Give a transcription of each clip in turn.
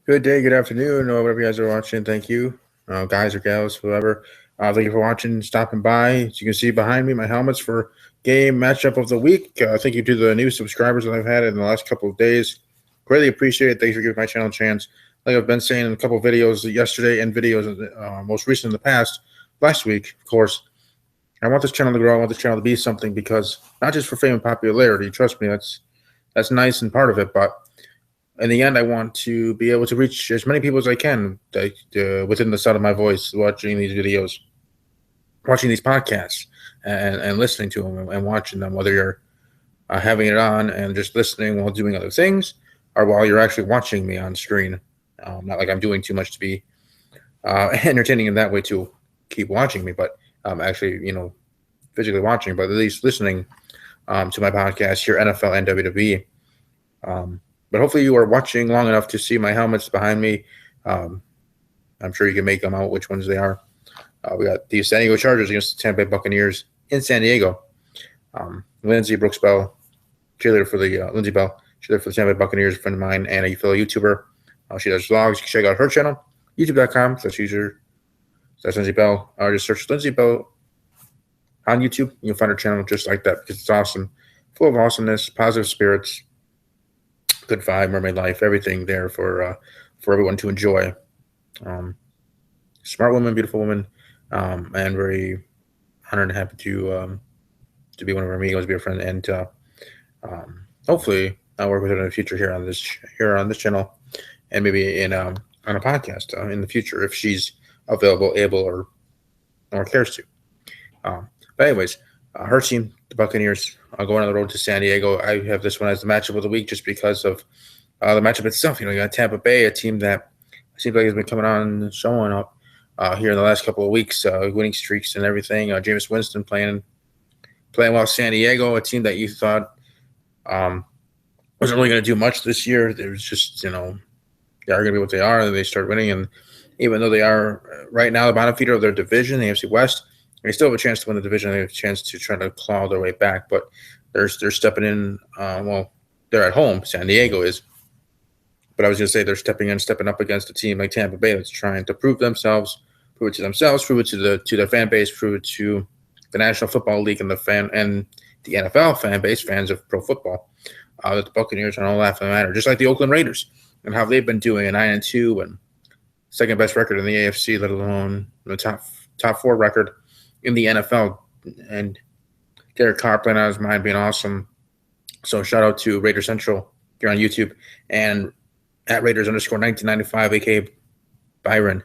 Good day, good afternoon, or whatever you guys are watching. Thank you, guys or gals, whoever. Thank you for watching, stopping by. As you can see behind me, my helmets for game matchup of the week. Thank you to the new subscribers that I've had in the last couple of days. Greatly appreciate it. Thanks for giving my channel a chance. Like I've been saying in a couple of videos yesterday and videos most recent in the past, last week, of course. I want this channel to grow. I want this channel to be something because not just for fame and popularity. Trust me, that's nice and part of it, but in the end, I want to be able to reach as many people as I can within the sound of my voice, watching these videos, watching these podcasts, and listening to them and watching them, whether you're having it on and just listening while doing other things, or while you're actually watching me on screen. Not like I'm doing too much to be entertaining in that way to keep watching me, but actually, physically watching, but at least listening to my podcast here, NFL and WWE. But hopefully you are watching long enough to see my helmets behind me. Um, I'm sure you can make them out which ones they are. We got the San Diego Chargers against the Tampa Bay Buccaneers in San Diego. Lindsay Brooks Bell, cheerleader for the Lindsay Bell, cheerleader for the Tampa Bay Buccaneers, a friend of mine and a fellow YouTuber. She does vlogs. You can check out her channel, youtube.com. That's Lindsay Bell. Or just search Lindsay Bell on YouTube. You'll find her channel just like that because it's awesome, full of awesomeness, positive spirits, good vibe, mermaid life, everything there for everyone to enjoy. Um, Smart woman, beautiful woman, and very honored and happy to be one of our amigos, be a friend, and hopefully I'll work with her in the future here on this channel, and maybe in on a podcast in the future if she's available, able, or cares to. But anyways, her team, the Buccaneers, are going on the road to San Diego. I have this one as the matchup of the week just because of the matchup itself. You got Tampa Bay, a team that seems like has been coming on and showing up here in the last couple of weeks, winning streaks and everything. Jameis Winston playing well. San Diego, a team that you thought wasn't really going to do much this year. It was just, they are going to be what they are. And they start winning. And even though they are right now the bottom feeder of their division, the AFC West, they still have a chance to win the division. They have a chance to try to claw their way back. But they're stepping in. They're at home. San Diego is. But I was going to say they're stepping up against a team like Tampa Bay that's trying to prove themselves, prove it to themselves, prove it to their fan base, prove it to the National Football League and the NFL fan base, fans of pro football, that the Buccaneers are all that for the matter, just like the Oakland Raiders and how they've been doing, a 9-2 and second best record in the AFC, let alone the top four record in the NFL. And Derek Carr playing out his mind, being awesome. So shout out to Raider Central here on YouTube and at Raiders_1995, aka Byron.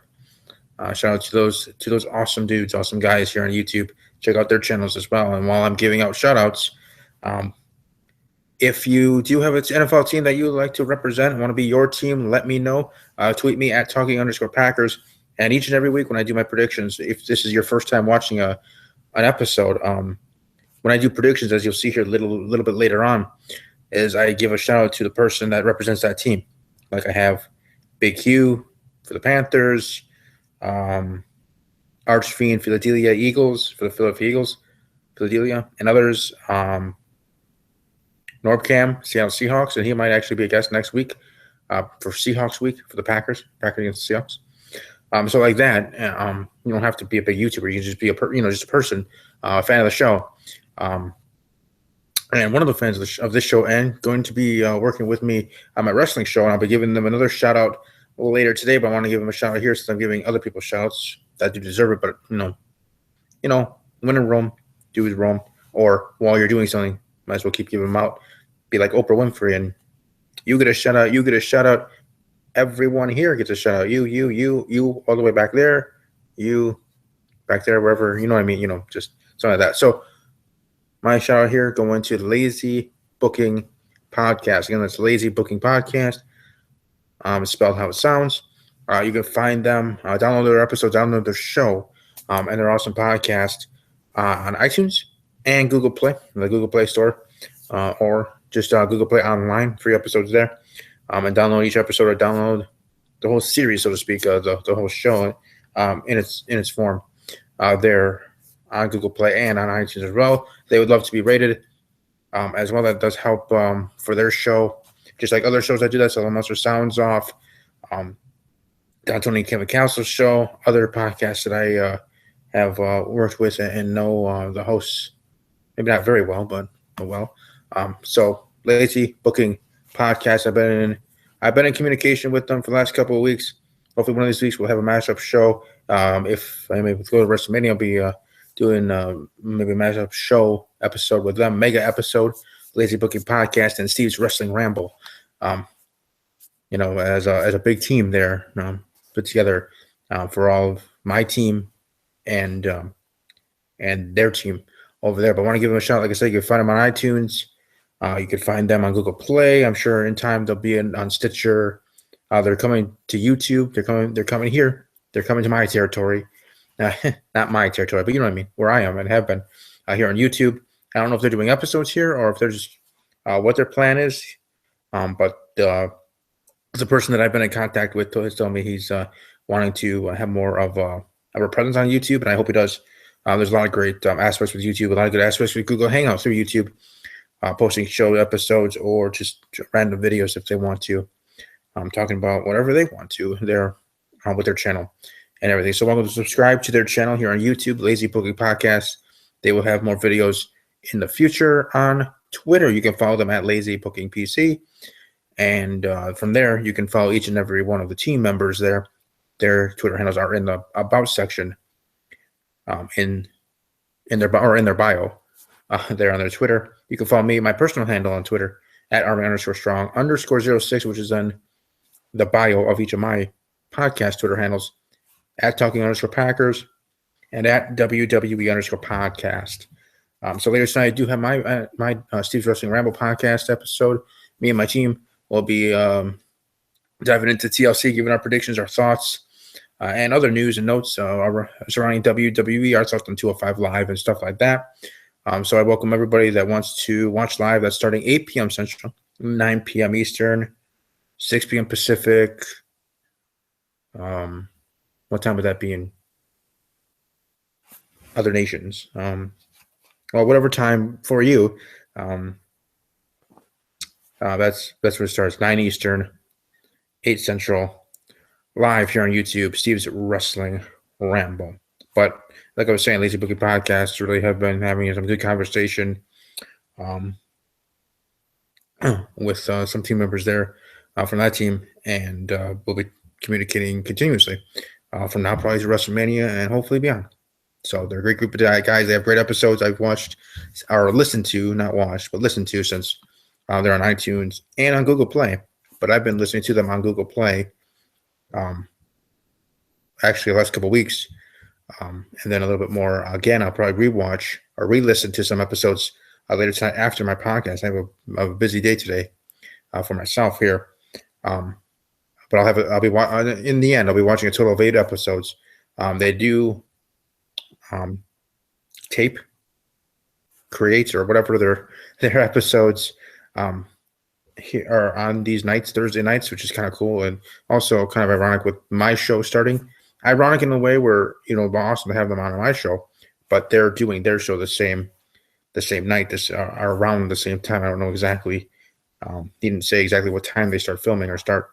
Shout out to those awesome dudes, awesome guys here on YouTube. Check out their channels as well. And while I'm giving out shout outs, if you do have an NFL team that you would like to represent, want to be your team, let me know. Tweet me at talking_Packers. And each and every week when I do my predictions, if this is your first time watching an episode, when I do predictions, as you'll see here a little bit later on, is I give a shout out to the person that represents that team. Like I have Big Hugh for the Panthers, Archfiend Philadelphia Eagles for the Philadelphia, and others. Norbcam, Seattle Seahawks, and he might actually be a guest next week for Seahawks week for the Packers against the Seahawks. So like that, you don't have to be a big YouTuber. You can just be just a person, a fan of the show. And one of the fans of this show and going to be working with me on my wrestling show, and I'll be giving them another shout out a little later today. But I want to give them a shout out here since I'm giving other people shout outs that do deserve it. But when in Rome, do as Rome. Or while you're doing something, might as well keep giving them out. Be like Oprah Winfrey, and you get a shout out. You get a shout out. Everyone here gets a shout out. You all the way back there. You back there, wherever, you know what I mean. Just something like that. So my shout out here going to the Lazy Booking Podcast. Again, that's Lazy Booking Podcast. It's spelled how it sounds. You can find them, download their episodes, download their show, and their awesome podcast on iTunes and Google Play, the Google Play Store, or just Google Play online, free episodes there. And download each episode or download the whole series, so to speak, the whole show in its form there on Google Play and on iTunes as well. They would love to be rated as well. That does help for their show, just like other shows that do that. So Monster Sounds Off, Don Tony and Kevin Council's show, other podcasts that I have worked with and know the hosts, maybe not very well, but well. So Lazy Booking Podcast. I've been in communication with them for the last couple of weeks. Hopefully, one of these weeks we'll have a mashup show. If I'm able to go to WrestleMania, I'll be doing maybe a mashup show episode with them, mega episode, Lazy Booking Podcast, and Steve's Wrestling Ramble. As a big team there, put together for all of my team and their team over there. But I want to give them a shout. Like I said, you can find them on iTunes. You can find them on Google Play. I'm sure in time they'll be on Stitcher. They're coming to YouTube. They're coming here. They're coming to my territory. Not my territory, but you know what I mean, where I am and have been here on YouTube. I don't know if they're doing episodes here or if they're just what their plan is. But the person that I've been in contact with has told me he's wanting to have more of a presence on YouTube, and I hope he does. There's a lot of great aspects with YouTube, a lot of good aspects with Google Hangouts through YouTube, posting show episodes or just random videos if they want to. Talking about whatever they want to there with their channel and everything. So welcome to subscribe to their channel here on YouTube, Lazy Booking Podcast. They will have more videos in the future on Twitter. You can follow them at Lazy Booking PC. And from there, you can follow each and every one of the team members there. Their Twitter handles are in the About section in their bio there on their Twitter. You can follow me, my personal handle on Twitter, at Army_Strong_06, which is in the bio of each of my podcast Twitter handles, at Talking_Packers and at WWE_podcast. So later tonight, I do have my Steve's Wrestling Ramble podcast episode. Me and my team will be diving into TLC, giving our predictions, our thoughts, and other news and notes surrounding WWE, our thoughts on 205 Live and stuff like that. So I welcome everybody that wants to watch live. That's starting 8 p.m. Central, 9 p.m. Eastern, 6 p.m. Pacific. What time would that be in other nations? Well, whatever time for you. That's where it starts. 9 Eastern, 8 Central, live here on YouTube, Steve's Wrestling Ramble. But like I was saying, Lazy Booking Podcasts really have been having some good conversation with some team members there from that team, and we'll be communicating continuously from now probably to WrestleMania and hopefully beyond. So they're a great group of guys. They have great episodes I've watched or listened to, not watched, but listened to since they're on iTunes and on Google Play. But I've been listening to them on Google Play actually the last couple of weeks. And then a little bit more. Again, I'll probably rewatch or re-listen to some episodes later tonight after my podcast. I have a busy day today for myself here. But in the end, I'll be watching a total of 8 episodes. They do tape, creates, or whatever their episodes here are on these nights, Thursday nights, which is kind of cool and also kind of ironic with my show starting. Ironic in a way where, awesome to have them on my show, but they're doing their show the same night, around the same time. I don't know exactly. He didn't say exactly what time they start filming or start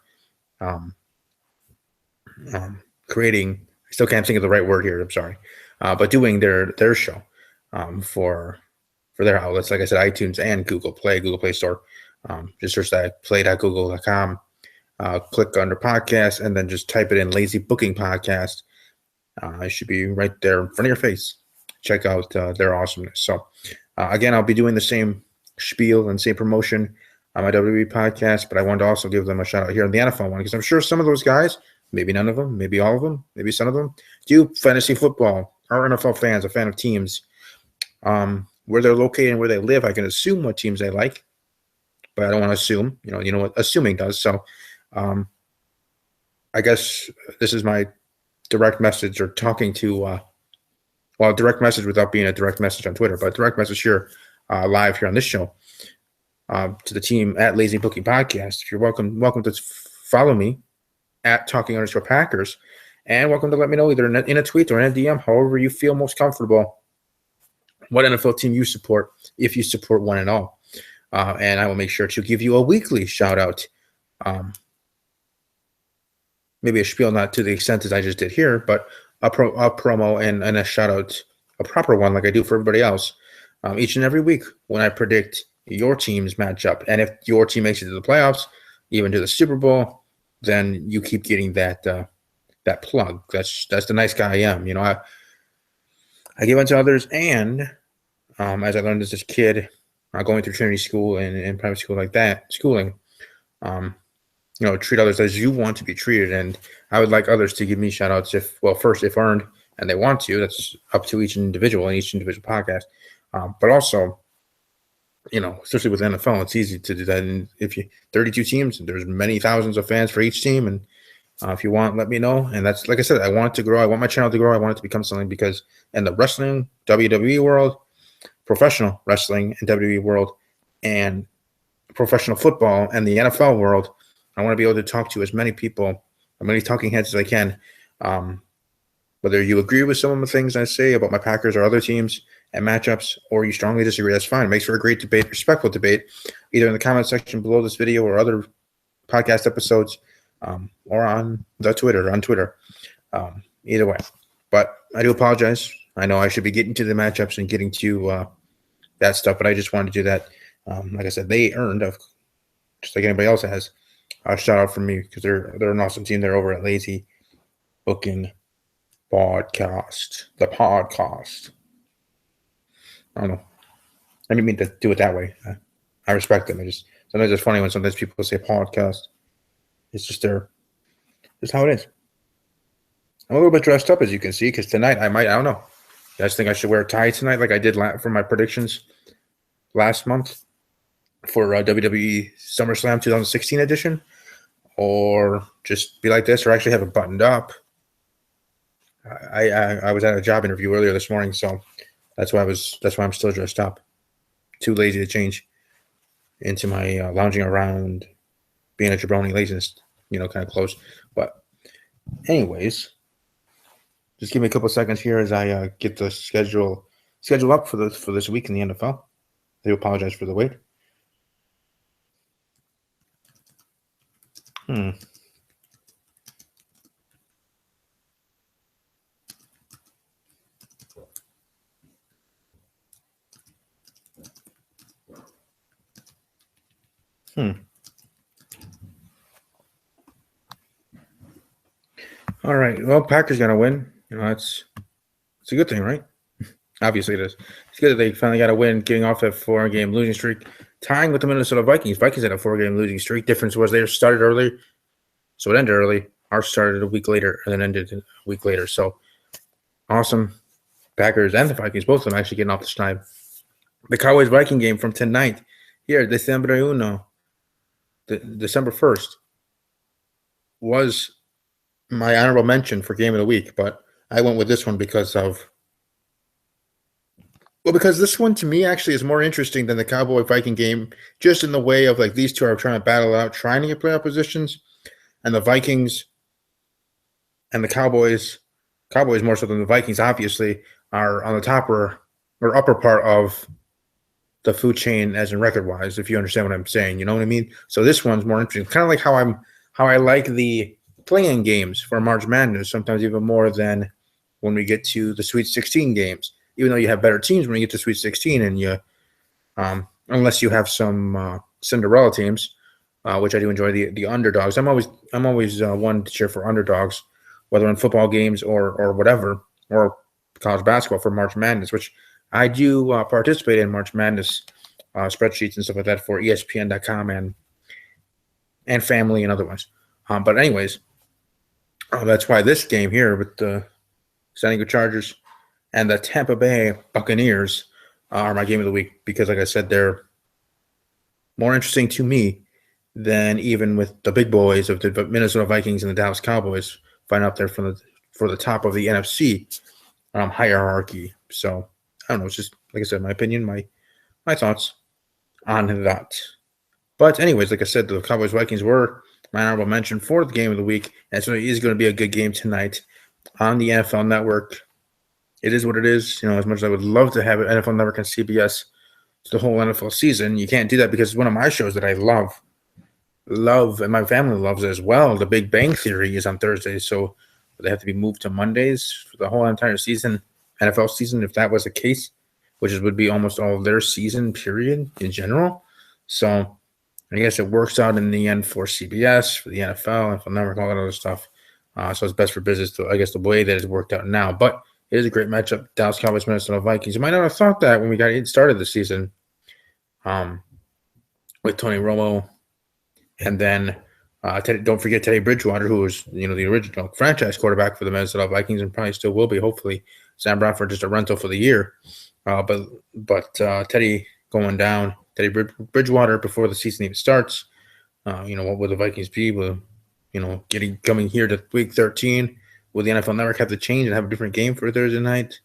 creating. I still can't think of the right word here. I'm sorry. But doing their show for their outlets, like I said, iTunes and Google Play Store. Just search that, play.google.com. Click under podcast and then just type it in Lazy Booking Podcast. It should be right there in front of your face. Check out their awesomeness. So again, I'll be doing the same spiel and same promotion on my WWE podcast, but I wanted to also give them a shout out here on the NFL one because I'm sure some of those guys, maybe none of them, maybe all of them, maybe some of them, do fantasy football, are NFL fans, a fan of teams. Where they're located and where they live, I can assume what teams they like, but I don't want to assume. You know what assuming does. So I guess this is my direct message or talking to, direct message without being a direct message on Twitter, but direct message here live here on this show to the team at Lazy Booking Podcast. If you're welcome to follow me at Talking_Packers, and welcome to let me know either in a tweet or in a DM, however you feel most comfortable, what NFL team you support, if you support one at all. And I will make sure to give you a weekly shout out maybe a spiel not to the extent as I just did here, but a promo and a shout out, a proper one like I do for everybody else, each and every week when I predict your team's matchup. And if your team makes it to the playoffs, even to the Super Bowl, then you keep getting that that plug. That's the nice guy I am. I give unto others, and as I learned as this kid, going through Trinity School and private school like that, schooling, treat others as you want to be treated. And I would like others to give me shout outs first, if earned, and they want to. That's up to each individual and each individual podcast. But also, especially with NFL, it's easy to do that. And if 32 teams, there's many thousands of fans for each team. And if you want, let me know. And that's, like I said, I want it to grow. I want my channel to grow. I want it to become something, because in the wrestling, WWE world, professional wrestling and WWE world, and professional football and the NFL world, I want to be able to talk to as many people, as many talking heads as I can. Whether you agree with some of the things I say about my Packers or other teams and matchups, or you strongly disagree, that's fine. It makes for a great debate, respectful debate, either in the comment section below this video or other podcast episodes, or on Twitter. Either way. But I do apologize. I know I should be getting to the matchups and getting to that stuff, but I just wanted to do that. Like I said, they earned, just like anybody else has, a shout out from me, because they're an awesome team. They're over at Lazy Booking Podcast. The podcast. I don't know. I didn't mean to do it that way. I respect them. Sometimes it's funny when sometimes people say podcast. It's just how it is. I'm a little bit dressed up, as you can see, because tonight I don't know. You guys think I should wear a tie tonight like I did for my predictions last month for WWE SummerSlam 2016 edition? Or just be like this, or actually have it buttoned up? I was at a job interview earlier this morning, so that's why I'm still dressed up. Too lazy to change into my lounging around, being a jabroni laziness, kind of clothes. But anyways, just give me a couple seconds here as I get the schedule up for this week in the NFL. I do apologize for the wait. All right. Well, Packers gonna win. It's a good thing, right? Obviously it is. It's good that they finally got a win, getting off that 4-game losing streak, tying with the Minnesota Vikings. Vikings had a 4-game losing streak. Difference was they started early, so it ended early. Ours started a week later and then ended a week later. So awesome. Packers and the Vikings, both of them actually getting off the schneid. The Cowboys-Viking game from tonight, here, December 1st, was my honorable mention for game of the week, but I went with this one because this one to me actually is more interesting than the Cowboy-Viking game, just in the way of like these two are trying to battle out, trying to get playoff positions, and the Vikings and the Cowboys more so than the Vikings, obviously, are on the top or upper part of the food chain, as in record-wise, if you understand what I'm saying. You know what I mean? So this one's more interesting. Kind of like how I like the play-in games for March Madness, sometimes even more than when we get to the Sweet 16 games. Even though you have better teams when you get to Sweet 16, and you, unless you have some Cinderella teams, which I do enjoy the underdogs. I'm always one to cheer for underdogs, whether in football games or whatever, or college basketball for March Madness, which I do participate in March Madness spreadsheets and stuff like that for ESPN.com and family and otherwise. But anyways, that's why this game here with the San Diego Chargers and the Tampa Bay Buccaneers are my game of the week, because, like I said, they're more interesting to me than even with the big boys of the Minnesota Vikings and the Dallas Cowboys fighting up there for the top of the NFC hierarchy. So I don't know. It's just, like I said, my opinion, my thoughts on that. But anyways, like I said, the Cowboys Vikings were my honorable mention for the game of the week, and so it is going to be a good game tonight on the NFL Network. It is what it is. As much as I would love to have it, NFL Network and CBS the whole NFL season, you can't do that because it's one of my shows that I love. love, and my family loves it as well. The Big Bang Theory is on Thursday, so they have to be moved to Mondays for the whole entire season, NFL season, if that was the case, which would be almost all of their season period in general. So I guess it works out in the end for CBS, for the NFL, NFL Network, all that other stuff. So it's best for business, to, I guess, the way that it's worked out now. But it is a great matchup. Dallas Cowboys, Minnesota Vikings. You might not have thought that when we got started the season with Tony Romo. And then don't forget Teddy Bridgewater, who was the original franchise quarterback for the Minnesota Vikings and probably still will be. Hopefully, Sam Bradford just a rental for the year. But Teddy going down, Teddy Bridgewater before the season even starts. What will the Vikings be? Will coming here to week 13? Will the NFL Network have to change and have a different game for Thursday night?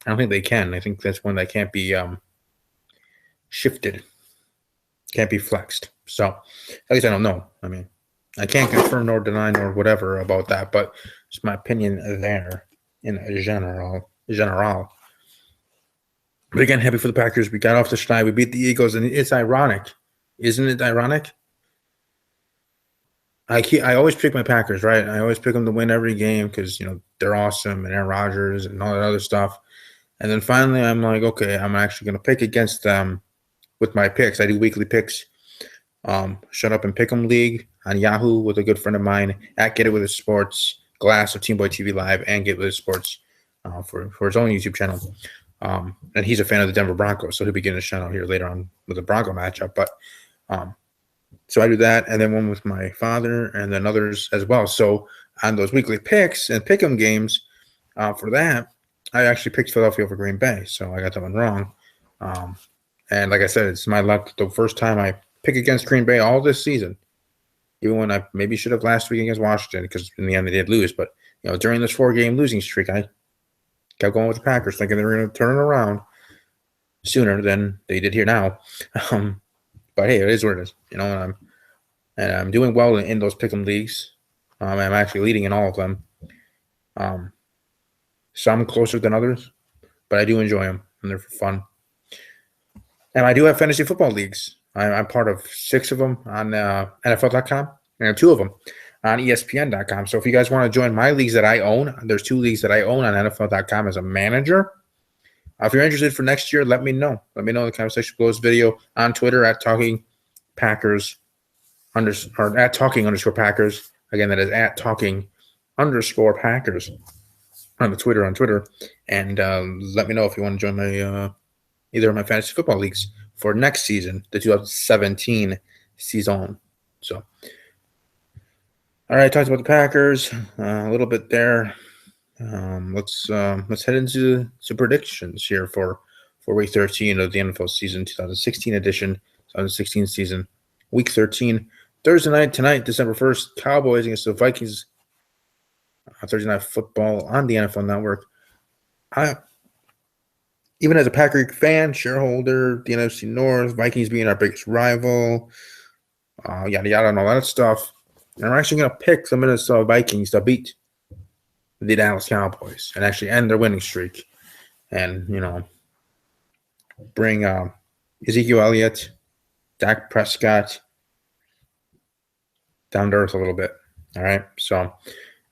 I don't think they can. I think that's one that can't be shifted, can't be flexed. So at least I don't know. I mean, I can't confirm nor deny nor whatever about that, but it's my opinion there in general. But again, happy for the Packers. We got off the schneid. We beat the Eagles, and it's ironic. Isn't it ironic? I always pick my Packers, right? I always pick them to win every game because, they're awesome and Aaron Rodgers and all that other stuff. And then finally I'm like, okay, I'm actually going to pick against them with my picks. I do weekly picks. Shut Up and Pick'em League on Yahoo with a good friend of mine at Get It With It Sports, Glass of Team Boy TV Live, and Get It With It Sports for his own YouTube channel. And he's a fan of the Denver Broncos, so he'll be getting a shout out here later on with the Bronco matchup. But so I do that, and then one with my father, and then others as well. So on those weekly picks and pick'em games, for that, I actually picked Philadelphia over Green Bay, so I got that one wrong. And like I said, it's my luck. The first time I pick against Green Bay all this season, even when I maybe should have last week against Washington, because in the end they did lose. But during this 4-game losing streak, I kept going with the Packers, thinking they were going to turn it around sooner than they did here now. But hey, it is what it is, and I'm doing well in those pick'em leagues. I'm actually leading in all of them. Some closer than others, but I do enjoy them, and they're fun. And I do have fantasy football leagues. I'm part of 6 of them on NFL.com and 2 of them on ESPN.com. So if you guys want to join my leagues that I own, there's 2 leagues that I own on NFL.com as a manager. If you're interested for next year, let me know. Let me know in the comment section below this video, on Twitter at Talking Packers or at Talking _Packers. Again, that is at Talking _Packers on Twitter. And let me know if you want to join my either of my fantasy football leagues for next season, the 2017 season. So, all right, talked about the Packers a little bit there. Let's head into some predictions here for week 13 of the NFL season, 2016 edition, 2016 season, week 13, Thursday night tonight, December 1st, Cowboys against the Vikings. Thursday night football on the NFL Network. Even as a Packer fan, shareholder, the NFC North, Vikings being our biggest rival, yada yada and all that stuff. And I'm actually going to pick the Minnesota Vikings to beat the Dallas Cowboys and actually end their winning streak, and bring Ezekiel Elliott, Dak Prescott down to earth a little bit. All right, so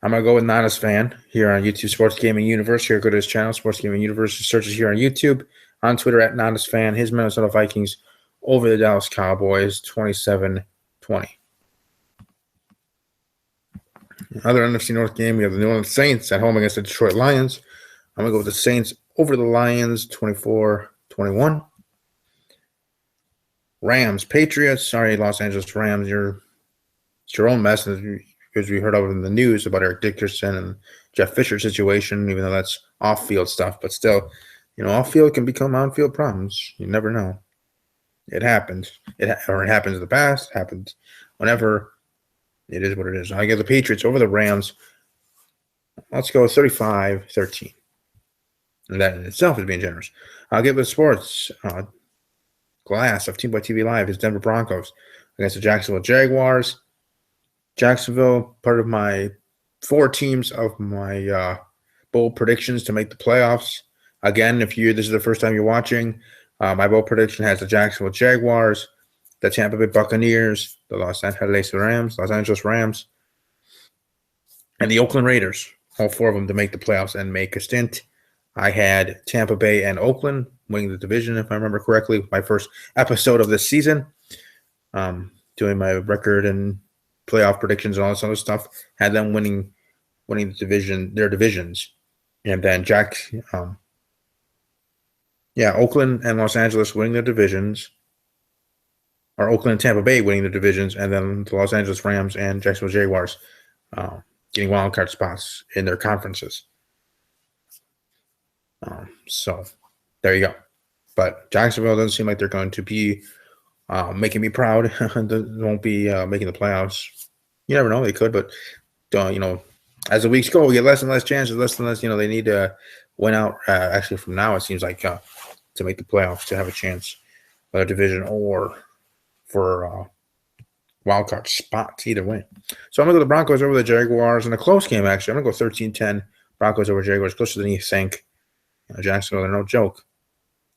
I'm gonna go with Nana's Fan here on YouTube, Sports Gaming Universe. Here, go to his channel, Sports Gaming Universe. Searches here on YouTube, on Twitter at Nana's Fan. His Minnesota Vikings over the Dallas Cowboys, 27-20. Other NFC North game, we have the New Orleans Saints at home against the Detroit Lions. I'm going to go with the Saints over the Lions, 24-21. Rams, Patriots. Sorry, Los Angeles Rams. It's your own mess, because we heard of it in the news about Eric Dickerson and Jeff Fisher situation, even though that's off-field stuff. But still, off-field can become on-field problems. You never know. It happens. It happens in the past. It happens whenever. It is what it is. I get the Patriots over the Rams. Let's go 35-13. And that in itself is being generous. I'll give the sports. Glass of Team Boy TV Live is Denver Broncos against the Jacksonville Jaguars. Jacksonville, part of my 4 teams of my bold predictions to make the playoffs. Again, this is the first time you're watching, my bold prediction has the Jacksonville Jaguars the Tampa Bay Buccaneers, the Los Angeles Rams, and the Oakland Raiders. All four of them to make the playoffs and make a stint. I had Tampa Bay and Oakland winning the division, if I remember correctly, my first episode of this season. Doing my record and playoff predictions and all this other stuff. Had them winning their divisions. And then Oakland and Los Angeles winning their divisions. Or Oakland and Tampa Bay winning the divisions, and then the Los Angeles Rams and Jacksonville Jaguars getting wild card spots in their conferences. So there you go. But Jacksonville doesn't seem like they're going to be making me proud. They won't be making the playoffs. You never know. They could, but as the weeks go, we get less and less chances, less and less. They need to win out. Actually, from now, it seems like to make the playoffs to have a chance for a division or for wild card spots, either way. So I'm going to go the Broncos over the Jaguars in a close game, actually. I'm going to go 13-10 Broncos over Jaguars, closer than you think. Jacksonville, they're no joke.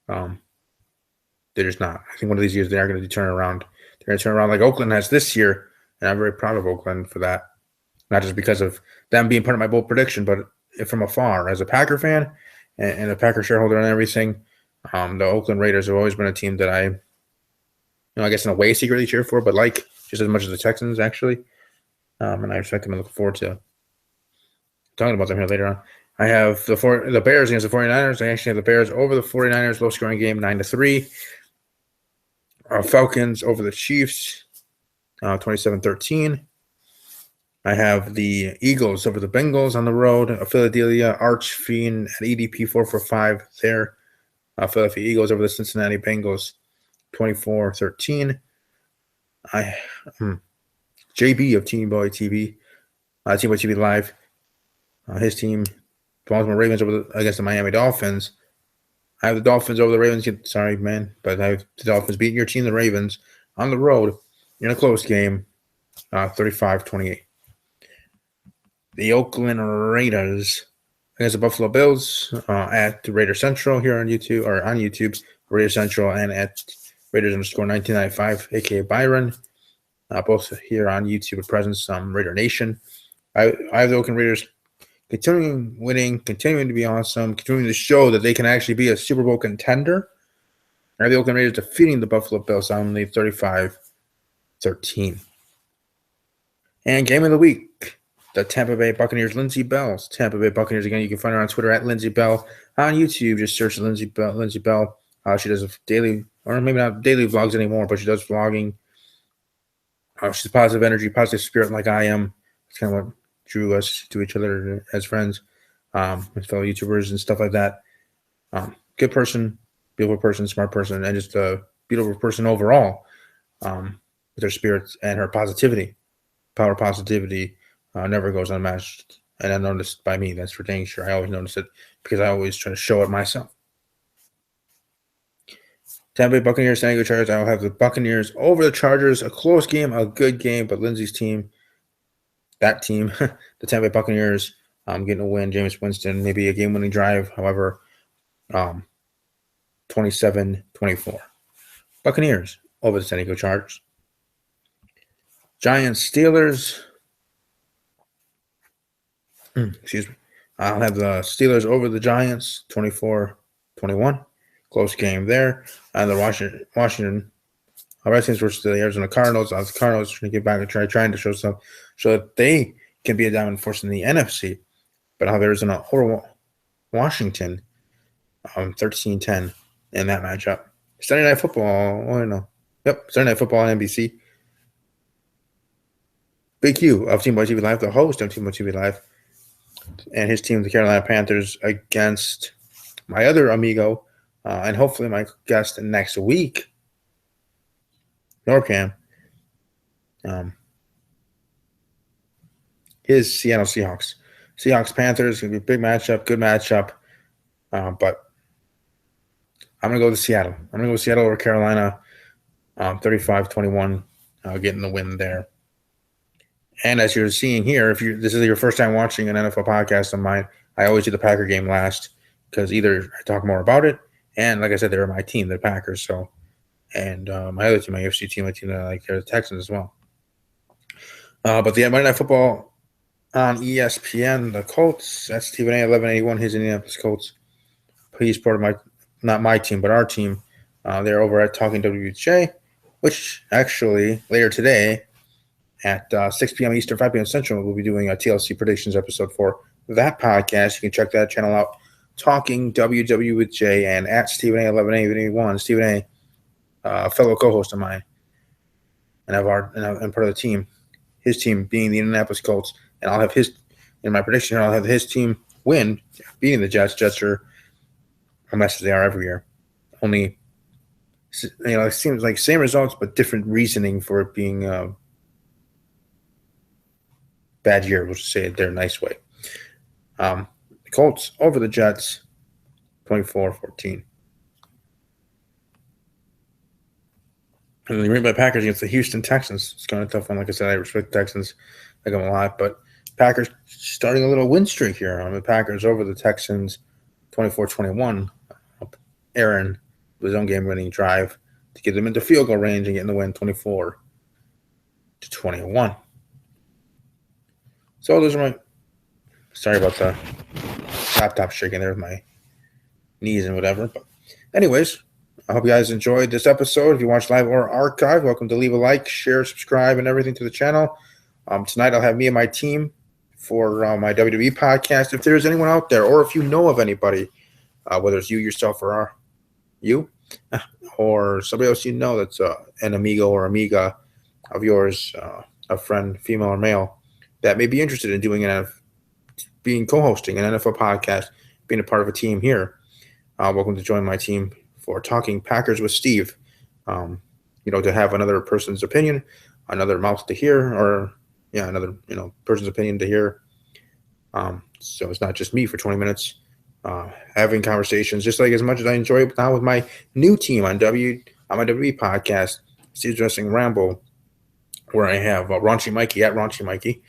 They're just not. I think one of these years they are going to turn around. They're going to turn around like Oakland has this year, and I'm very proud of Oakland for that. Not just because of them being part of my bold prediction, but from afar. As a Packer fan and a Packer shareholder and everything, the Oakland Raiders have always been a team that I guess in a way secretly cheer for, but like just as much as the Texans, actually. And I respect them and look forward to talking about them here later on. I have the Bears against the 49ers. I actually have the Bears over the 49ers, low-scoring game, 9-3. Falcons over the Chiefs, 27-13. I have the Eagles over the Bengals on the road. Philadelphia Arch Fiend at EDP 445 there. Philadelphia Eagles over the Cincinnati Bengals, 24-13. JB of Team Boy TV, Team Boy TV Live. His team, Baltimore Ravens against the Miami Dolphins. I have the Dolphins over the Ravens. Sorry, man, but I have the Dolphins beating your team, the Ravens, on the road in a close game, 35-28. The Oakland Raiders against the Buffalo Bills at Raider Central here on YouTube, or on YouTube, Raider Central, and at Raiders_1995, aka Byron, both here on YouTube at presence, Raider Nation. I have the Oakland Raiders continuing winning, continuing to be awesome, continuing to show that they can actually be a Super Bowl contender. I have the Oakland Raiders defeating the Buffalo Bills only 35-13. And game of the week, the Tampa Bay Buccaneers, Lindsey Bell's Tampa Bay Buccaneers. Again, you can find her on Twitter at Lindsey Bell. On YouTube, just search Lindsey Bell. She does a daily, or maybe not daily vlogs anymore, but she does vlogging. She's positive energy, positive spirit like I am. It's kind of what drew us to each other as friends, as fellow YouTubers and stuff like that. Good person, beautiful person, smart person, and just a beautiful person overall, with her spirits and her positivity. Power positivity never goes unmatched, and unnoticed by me. That's for dang sure. I always notice it because I always try to show it myself. Tampa Bay Buccaneers, San Diego Chargers. I will have the Buccaneers over the Chargers. A close game, a good game, but Lindsay's team, the Tampa Bay Buccaneers, getting a win. Jameis Winston, maybe a game-winning drive. However, 27-24. Buccaneers over the San Diego Chargers. Giants, Steelers. Excuse me. I'll have the Steelers over the Giants, 24-21. Close game there. And the Washington Redskins versus the Arizona Cardinals. The Cardinals trying to get back and trying to show that they can be a dominant force in the NFC. But I'll have Arizona or Washington 13-10 in that matchup. Sunday Night Football. Oh, no. Yep, Sunday Night Football on NBC. Big Q of Team Boy TV Live, the host of Team Boy TV Live, and his team, the Carolina Panthers, against my other amigo, and hopefully my guest next week, Norcam, his Seattle Seahawks. Seahawks Panthers going to be a big matchup, good matchup, but I'm going to go with Seattle. I'm going to go with Seattle over Carolina, 35-21, getting the win there. And as you're seeing here, if this is your first time watching an NFL podcast of mine, I always do the Packer game last because either I talk more about it, and like I said, they're my team, the Packers. So, And my other team, my UFC team, my team that I like, are the Texans as well. But the Monday Night Football on ESPN, the Colts, that's Stephen A. 1181, his Indianapolis Colts. He's part of not my team, but our team. They're over at Talking WJ, which actually later today at 6 p.m. Eastern, 5 p.m. Central, we'll be doing a TLC predictions episode for that podcast. You can check that channel out, Talking WW with Jay, and at Stephen A. 1181. Stephen A., fellow co-host of mine, and and part of the team. His team being the Indianapolis Colts, and I'll have his in my prediction. I'll have his team win, beating the Jets. Jets are a mess as they are every year. Only, it seems like same results but different reasoning for it being a bad year. We'll just say it their nice way. The Colts over the Jets, 24-14. And the Green Bay Packers against the Houston Texans. It's kind of a tough one. Like I said, I respect the Texans. I like them a lot. But Packers starting a little win streak here. The Packers over the Texans, 24-21. Aaron with his own game-winning drive to get them into field goal range and getting the win, 24-21. So those are my – sorry about the laptop shaking there with my knees and whatever. But anyways – I hope you guys enjoyed this episode. If you watch live or archive, welcome to leave a like, share, subscribe, and everything to the channel. Tonight I'll have me and my team for my WWE podcast. If there's anyone out there, or if you know of anybody, whether it's you yourself or you, or somebody else you know that's an amigo or amiga of yours, a friend, female or male, that may be interested in doing being co-hosting an NFL podcast, being a part of a team here, welcome to join my team for Talking Packers with Steve. To have another person's opinion, another mouth to hear, or another person's opinion to hear. So it's not just me for 20 minutes having conversations, just like as much as I enjoy it now with my new team on my WWE podcast, Steve's Wrestling Ramble, where I have Raunchy Mikey at Raunchy Mikey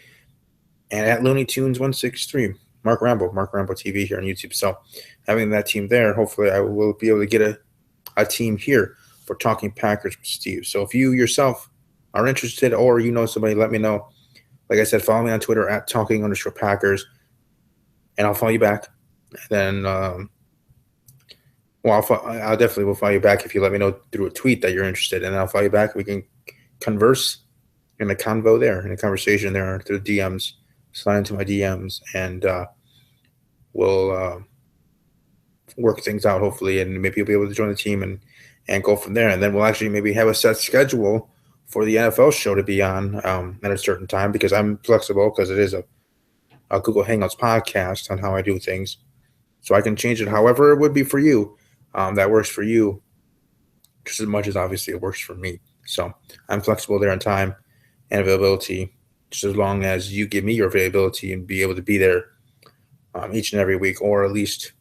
and at Looney Tunes 163, Mark Rambo TV here on YouTube. So having that team there, hopefully I will be able to get a team here for Talking Packers with Steve. So if you yourself are interested or you know somebody, let me know. Like I said, follow me on Twitter at Talking_Packers, and I'll follow you back. And then, I definitely will follow you back if you let me know through a tweet that you're interested, and then I'll follow you back. We can converse in a convo there, in a conversation there through DMs. Slide into my DMs, and we'll work things out hopefully, and maybe you'll be able to join the team and go from there. And then we'll actually maybe have a set schedule for the NFL show to be on at a certain time, because I'm flexible, because it is a Google Hangouts podcast on how I do things. So I can change it however it would be for you. That works for you just as much as obviously it works for me. So I'm flexible there on time and availability, just as long as you give me your availability and be able to be there each and every week, or at least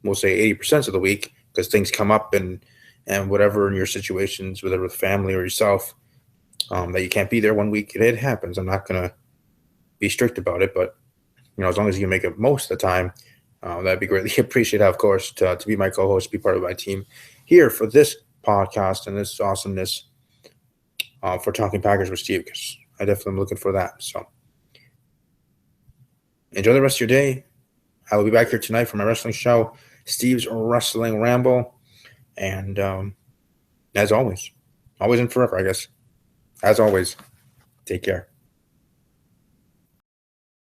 we'll say 80% of the week, because things come up and whatever in your situations, whether with family or yourself, that you can't be there one week. It happens. I'm not going to be strict about it, but as long as you can make it most of the time, that'd be greatly appreciated, of course, to be my co-host, be part of my team here for this podcast and this awesomeness for Talking Packers with Steve, because I definitely am looking for that. So enjoy the rest of your day. I will be back here tonight for my wrestling show, Steve's Wrestling Ramble. And as always and forever, I guess, as always, take care.